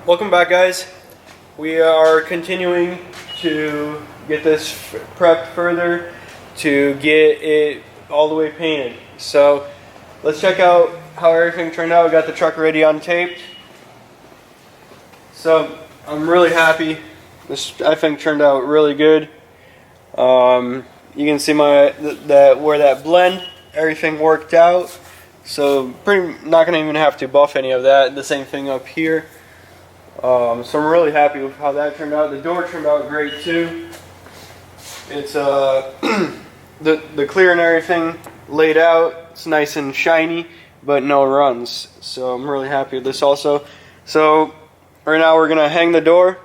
Welcome back, guys. We are continuing to get this prepped further to get it all the way painted. So let's check out how everything turned out. We got the truck already untaped. So I'm really happy. This, I think, turned out really good. You can see where that blend, everything worked out. So not going to even have to buff any of that. The same thing up here. So I'm really happy with how that turned out. The door turned out great too. It's the clear and everything laid out. It's nice and shiny, but no runs. So I'm really happy with this also. So right now we're gonna hang the door.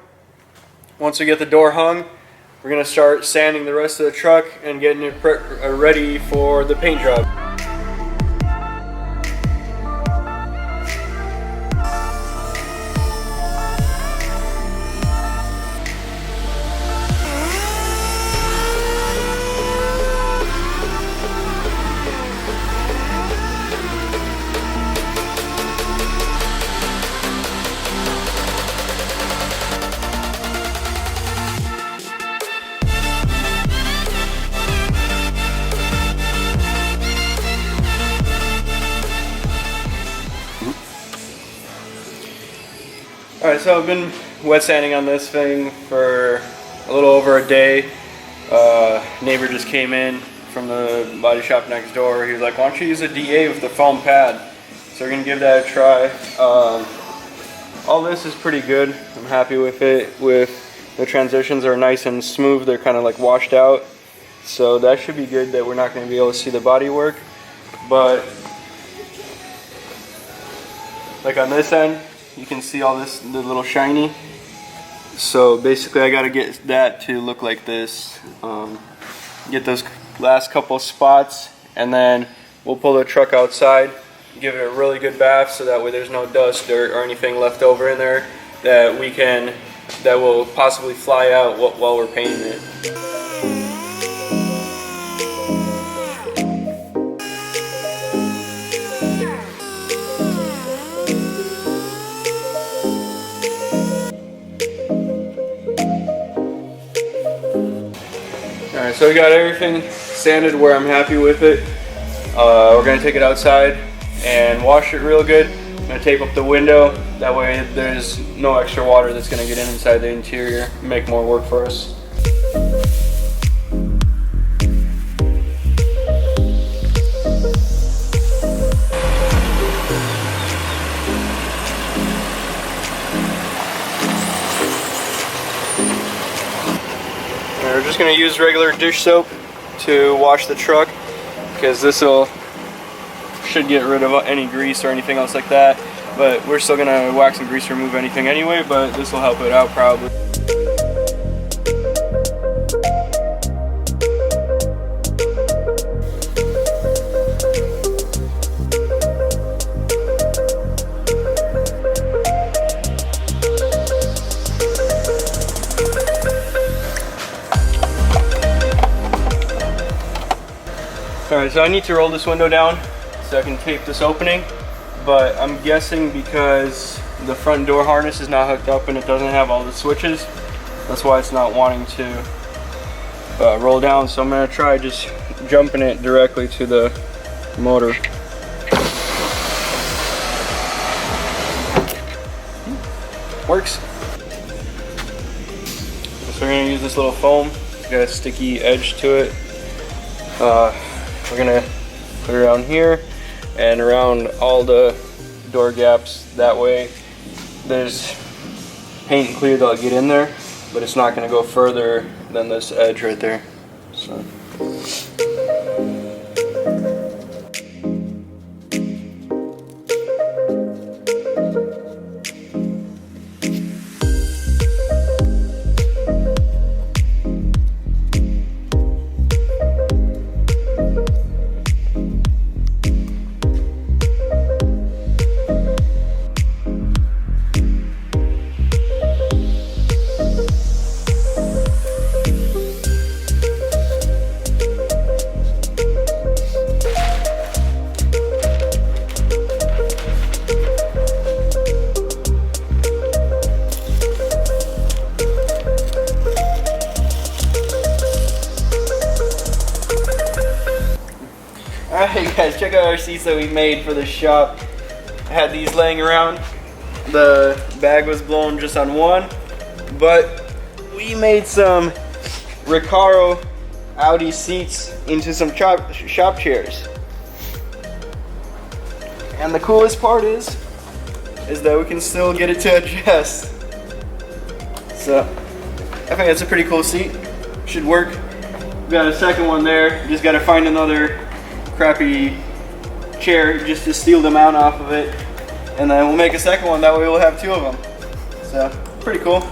Once we get the door hung, we're gonna start sanding the rest of the truck and getting it ready for the paint job. Alright, so I've been wet sanding on this thing for a little over a day. Neighbor just came in from the body shop next door. He was like, why don't you use a DA with the foam pad? So we're going to give that a try. All this is pretty good. I'm happy with it. The transitions are nice and smooth. They're kind of like washed out. So that should be good that we're not going to be able to see the body work. But like on this end, you can see all this, the little shiny. So basically I got to get that to look like this. Get those last couple spots, and then we'll pull the truck outside, give it a really good bath so that way there's no dust, dirt, or anything left over in there that will possibly fly out while we're painting it. Alright, so we got everything sanded where I'm happy with it. We're going to take it outside and wash it real good. I'm going to tape up the window, that way there's no extra water that's going to get inside the interior and make more work for us. We're just going to use regular dish soap to wash the truck, because this should get rid of any grease or anything else like that, but we're still going to wax and grease remove anything anyway, but this will help it out probably. Alright, so I need to roll this window down so I can tape this opening, but I'm guessing because the front door harness is not hooked up and it doesn't have all the switches, that's why it's not wanting to roll down. So I'm going to try just jumping it directly to the motor. Works. So we're going to use this little foam. It's got a sticky edge to it. We're gonna put it around here and around all the door gaps. That way there's paint and clear that'll get in there, but it's not gonna go further than this edge right there. So. our seats that we made for the shop. I had these laying around. The bag was blown just on one, but we made some Recaro Audi seats into some shop chairs. And the coolest part is that we can still get it to adjust. So I think that's a pretty cool seat. Should work. We got a second one there. Just got to find another crappy chair just to steal the mount off of it, and then we'll make a second one. That way we'll have two of them. So pretty cool.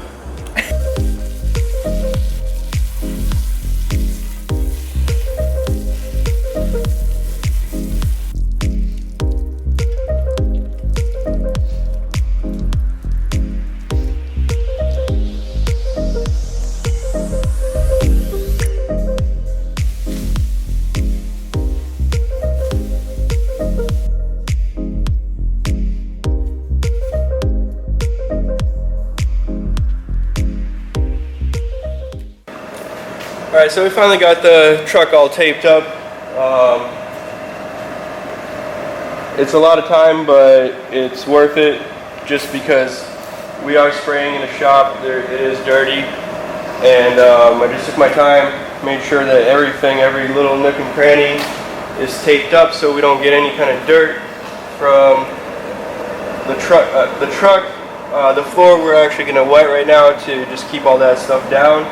Alright, so we finally got the truck all taped up. It's a lot of time, but it's worth it just because we are spraying in the shop. It is dirty, and I just took my time, made sure that everything, every little nook and cranny is taped up so we don't get any kind of dirt from the truck. The floor we're actually going to wet right now to just keep all that stuff down.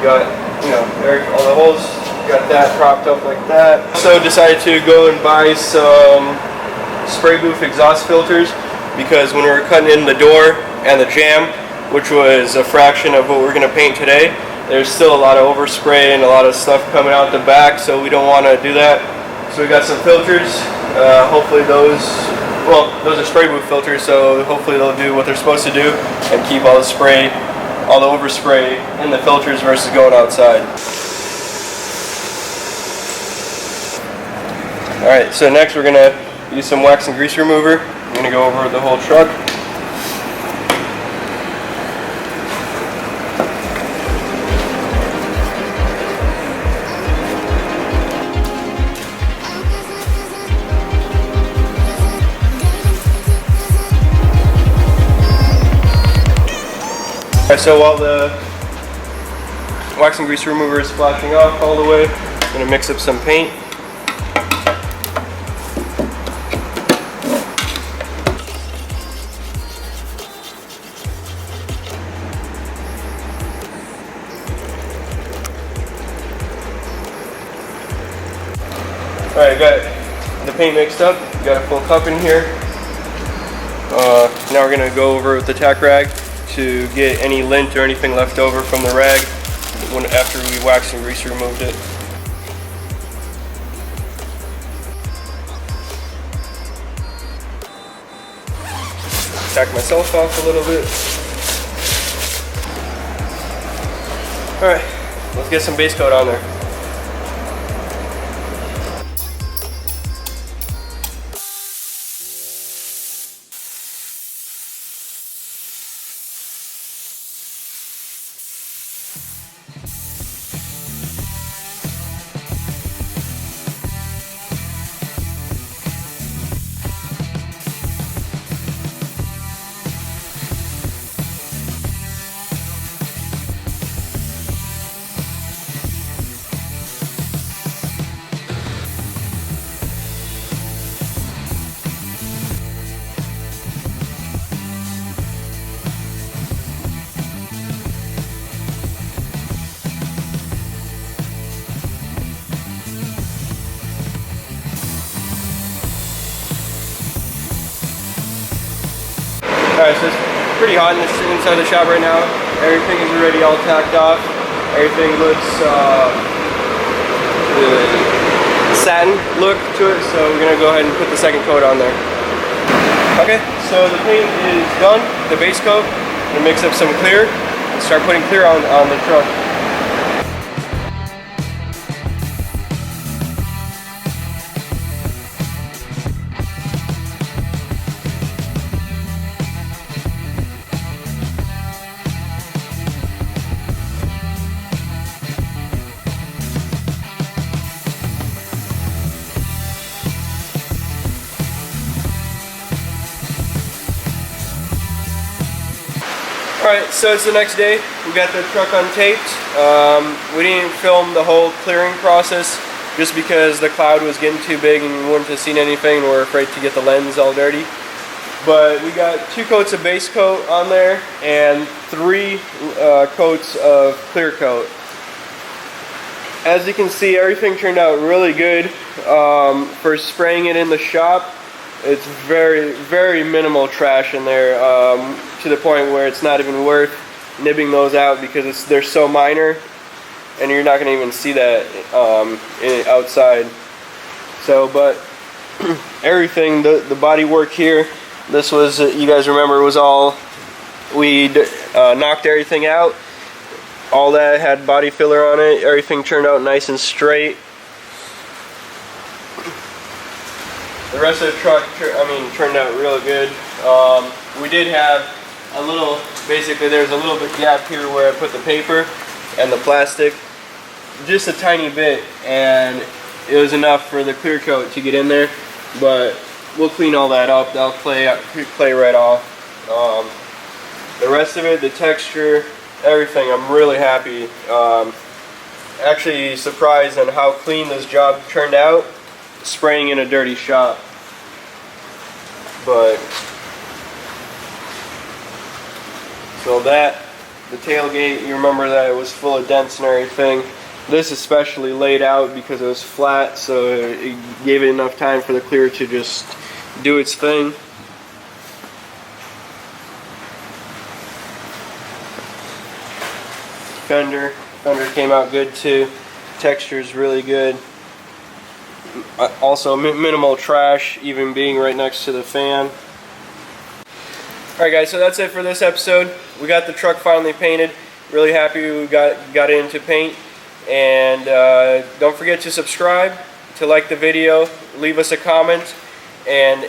Got, all the holes, got that propped up like that. So decided to go and buy some spray booth exhaust filters, because when we were cutting in the door and the jamb, which was a fraction of what we're going to paint today, there's still a lot of overspray and a lot of stuff coming out the back, so we don't want to do that. So we got some filters. Hopefully those are spray booth filters, so hopefully they'll do what they're supposed to do and keep all the spray, all the overspray in the filters versus going outside. Alright, so next we're going to use some wax and grease remover. I'm going to go over the whole truck. So while the wax and grease remover is splashing off all the way, I'm going to mix up some paint. Alright, got the paint mixed up, got a full cup in here. Now we're going to go over with the tack rag to get any lint or anything left over from the rag after we wax and grease removed it. Tack myself off a little bit. Alright, let's get some base coat on there. Alright, so it's pretty hot inside the shop right now. Everything is already all tacked off. Everything looks satin look to it, so we're going to go ahead and put the second coat on there. Okay, so the paint is done, the base coat. I'm going to mix up some clear and start putting clear on the truck. Alright, so it's the next day. We got the truck untaped. We didn't film the whole clearing process just because the cloud was getting too big and we wouldn't have seen anything. We're afraid to get the lens all dirty. But we got 2 coats of base coat on there and 3 coats of clear coat. As you can see, everything turned out really good. For spraying it in the shop, it's very minimal trash in there, to the point where it's not even worth nibbing those out because they're so minor and you're not going to even see that outside. So, but everything, the body work here, this was, you guys remember, it was all, we knocked everything out. All that had body filler on it. Everything turned out nice and straight. The rest of the truck, turned out real good. We did have a little, basically there's a little bit gap here where I put the paper and the plastic, just a tiny bit, and it was enough for the clear coat to get in there. But we'll clean all that up. That'll play right off. The rest of it, the texture, everything, I'm really happy. Actually surprised on how clean this job turned out, spraying in a dirty shop. But so that, the tailgate, you remember that it was full of dents and everything. This especially laid out because it was flat, so it gave it enough time for the clear to just do its thing. Fender came out good too. Texture is really good. Also minimal trash, even being right next to the fan. Alright guys, so that's it for this episode. We got the truck finally painted. Really happy we got it into paint. And don't forget to subscribe, to like the video, leave us a comment, and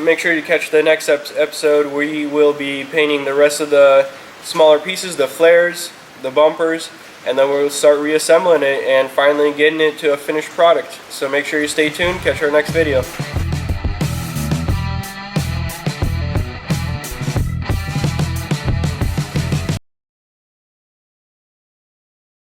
make sure you catch the next episode. We will be painting the rest of the smaller pieces, the flares, the bumpers, and then we'll start reassembling it and finally getting it to a finished product. So make sure you stay tuned, catch our next video.